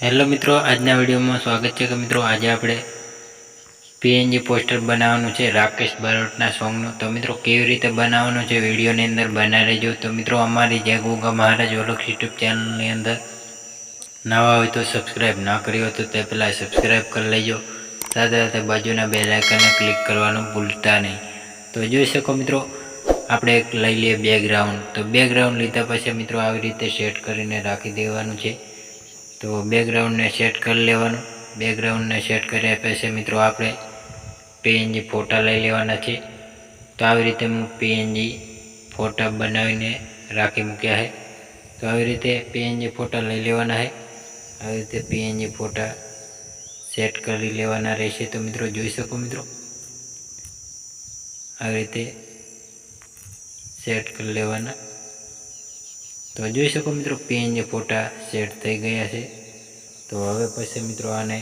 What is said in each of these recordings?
Hello મિત્રો, આજના વિડીયોમાં સ્વાગત છે કે મિત્રો આજે આપણે પીએનજી પોસ્ટર બનાવવાનું છે રાકેશ બારોટના સોંગનું। તો મિત્રો કેવી રીતે બનાવવાનું છે વિડીયોની અંદર બનાવી રહેજો। તો મિત્રો અમારી જય ગોગા મહારાજ વ્લોગ્સ યુટ્યુબ ચેનલની અંદર નવા હોય તો સબસ્ક્રાઈબ ના કરી હોય તો તે પહેલાં સબસ્ક્રાઈબ કરી લેજો, સાથે સાથે બાજુના બેલ આઇકનને ક્લિક કરવાનું ભૂલતા નહીં। તો જોઈ શકો મિત્રો આપણે એક લઈ લઈએ બેકગ્રાઉન્ડ। તો બેકગ્રાઉન્ડ લીધા પછી મિત્રો આવી રીતે સેટ કરીને રાખી દેવાનું છે। તો બેकग्राउंड ने सेट कर लेवानुं। बेकग्राउंड ने सेट कर्या पछी मित्रों आपणे पीएनजी फोटा लई लेवाना छे। तो आ रीते हूँ पीएनजी फोटा बनावीने राखी मूक्या है। तो आ रीते पीएनजी फोटा लई लेवाना है। आ रीते पीएनजी फोटा सेट करी लेवाना रहेशे। तो मित्रों जोई शको मित्रों आ रीते सेट कर लेवाना। तो जोई शको मित्रों पीएनजी फोटा सेट थई गया है। तो हवे पछी मित्रों आने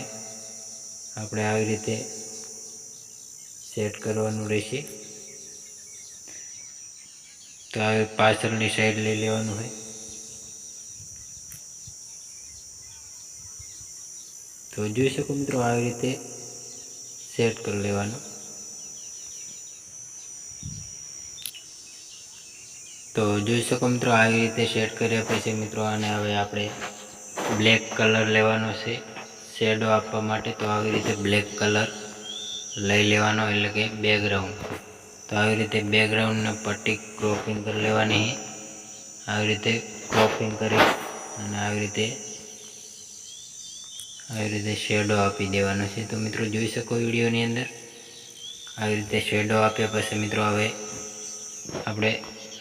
आपणे आ रीते सेट करवानुं रहेशे। तो आ पाछळनी साइड लई लेवानुं है। तो जोई शको मित्रों आ रीते सेट कर लेवानुं। तो जोई शको मित्रों आ रीते सेट कर्या पछी मित्रों आने हवे आपणे ब्लेक कलर लेवानो छे शेडो आपवा माटे। तो आ रीते ब्लेक कलर लई लेवानो एटले के बेकग्राउंड। तो आ रीते बेकग्राउंड ने पट्टी क्रॉपिंग कर लेवानी है। आ रीते क्रॉपिंग करी अने आ रीते शेडो आपी देवानो छे। तो मित्रों जोई शको विडियोनी अंदर आ रीते शेडो आप्या पछी मित्रों हवे आपणे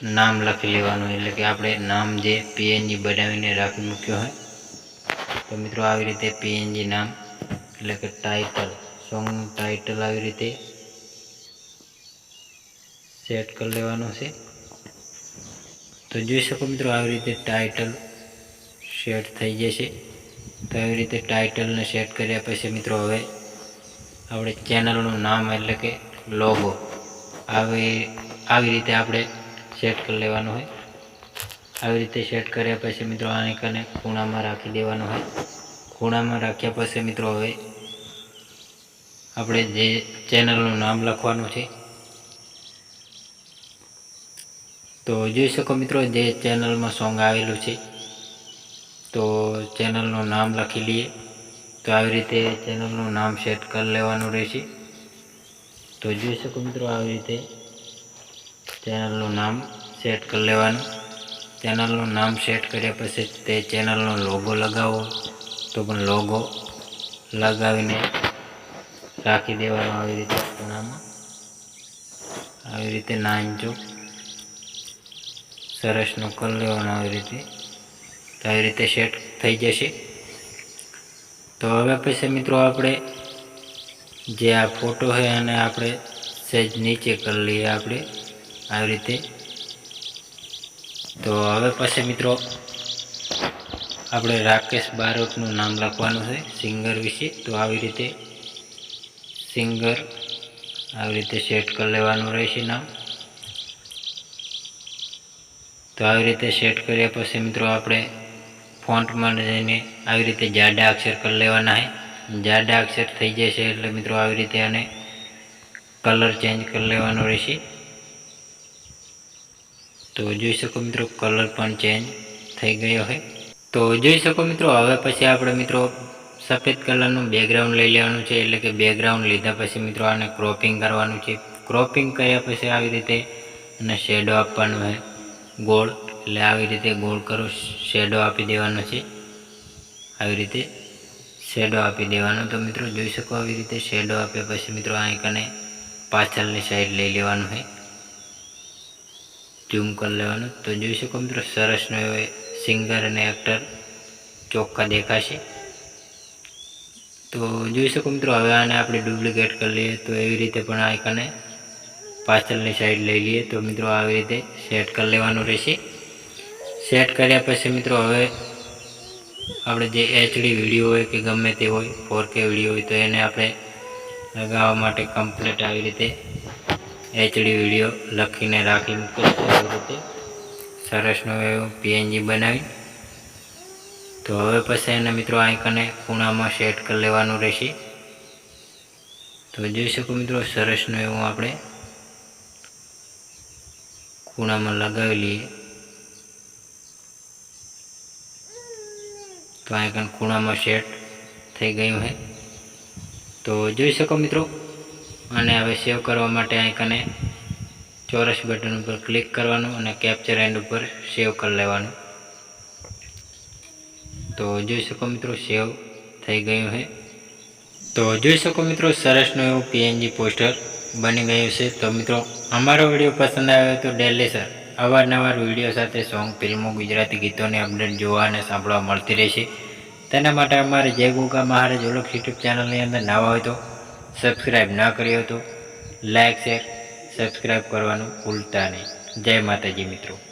नाम लखी लेवानुं एटले के आपणे नाम जे पीएनजी बनावीने राखी मूक्यो है। तो मित्रों आ रीते पीएनजी नाम एटले के टाइटल सॉन्ग टाइटल आ रीते सेट कर लेवानुं छे। तो जोई शको मित्रों आ रीते टाइटल सेट थई जशे। तो आ रीते टाइटल ने सेट कर्या पछी मित्रों हवे आपणे चेनलनुं नाम एटले के लोगो આવી રીતે આપણે સેટ કરી લેવાનું હોય। આવી રીતે સેટ કર્યા પછી મિત્રો આને કને ખૂણામાં રાખી દેવાનું હોય। ખૂણામાં રાખ્યા પછી મિત્રો હવે આપણે જે ચેનલનું નામ લખવાનું છે। તો જોઈ શકો મિત્રો જે ચેનલમાં સોંગ આવેલું છે તો ચેનલનું નામ લખી લઈએ। તો આવી રીતે ચેનલનું નામ સેટ કરી લેવાનું રહેશે। તો જોઈ શકો મિત્રો આવી રીતે चैनलનું नाम सेट कर लेवानुं। चैनलનું नाम सेट कर्या पछी ते चैनलनो लोगो लगावो तो पण लोगो लगावीने राखी देवानो आवी रीते खूणामां आवी रीते नानचो सरसनो कर लेवानो आवी रीते। तो आवी रीते सेट थई जशे। तो हवे पछी मित्रों आपणे जे आ फोटो है आने आपणे सेज नीचे कर लीए आपणे आ रीते। तो हवे पछी मित्रों आपणे राकेश बारोटनुं नाम लखवानुं है सिंगर विषे। तो आवी रीते सिंगर आवी रीते सेट कर लेवानुं रहेशे नाम। तो आवी रीते सेट कर्या पछी मित्रों आपणे फॉन्टमां जईने आवी रीते जाडा अक्षर कर लेवाना है। जाडा अक्षर थई जशे एटले मित्रों आवी रीते आने कलर चेन्ज कर लेवानो रहेशे। तो जोई शको मित्रों कलर पण चेन्ज थई गयो है। तो जोई शको मित्रों हवे पछी आपणे मित्रों सफेद कलरनुं बेकग्राउंड लई लेवानुं छे एटले के बेकग्राउंड लीधा पछी मित्रों आने क्रॉपिंग करवानुं छे। क्रॉपिंग कर्या पछी आवी रीते अने शेडो आपवानो है गोळ एटले आवी रीते गोळ करो शेडो आपी देवानो छे। आवी रीते शेडो आपी देवानो। तो मित्रों जोई शको आवी रीते शेडो आप्या पछी मित्रों અહીં कने पाछळनी साइड लई लेवानुं है जूम कर लेवानुं। तो जोई शको मित्रों सरसनो एवो सिंगर अने एक्टर चोख्खा देखाशे। तो जोई शको मित्रों हवे आने आपणे डुप्लिकेट कर लीए। तो एवी रीते पण અહીં कने पाछळनी साइड लई लीए। तो मित्रों आवी रीते सेट कर लेवानुं रहेशे। सेट कर्या पछी मित्रों हवे आपणे जे एचडी विडियो होय के गमे ते होय 4K विडियो होय तो एने आपणे लगाववा माटे कम्प्लीट आवी रीते एचडी विडियो लखीने राखी मूक्यो छे। आवी रीते सरसनो एवो पीएनजी बनावी તો હવે પછી એને મિત્રો આઇકને ખૂણામાં સેટ કરી લેવાનું રહેશે। તો જોઈ શકો મિત્રો સરસનું એવું આપણે ખૂણામાં લગાવી લઈએ। તો આઇકન ખૂણામાં સેટ થઈ ગયું છે। તો જોઈ શકો મિત્રો અને હવે સેવ કરવા માટે આઇકને ચોરસ બટન ઉપર ક્લિક કરવાનું અને કેપ્ચર એન્ડ ઉપર સેવ કરી લેવાનું। તો જોઈ શકો મિત્રો સેવ થઈ ગયું છે। તો જોઈ શકો મિત્રો સરસનું એવું પીએનજી પોસ્ટર બની ગયું છે। તો મિત્રો અમારો વિડીયો પસંદ આવ્યો તો ડેલી સર અવારનવાર વિડીયો સાથે સોંગ ફિલ્મો ગુજરાતી ગીતોની અપડેટ જોવા અને સાંભળવા મળતી રહેશે। તેના માટે અમારે જય ગોગા મહારાજ વ્લોગ્સ યુટ્યુબ ચેનલની અંદર નવા હોય તો સબસ્ક્રાઈબ ના કર્યો તો લાઈક શેર સબસ્ક્રાઈબ કરવાનું ભૂલતા નહીં। જય માતાજી મિત્રો।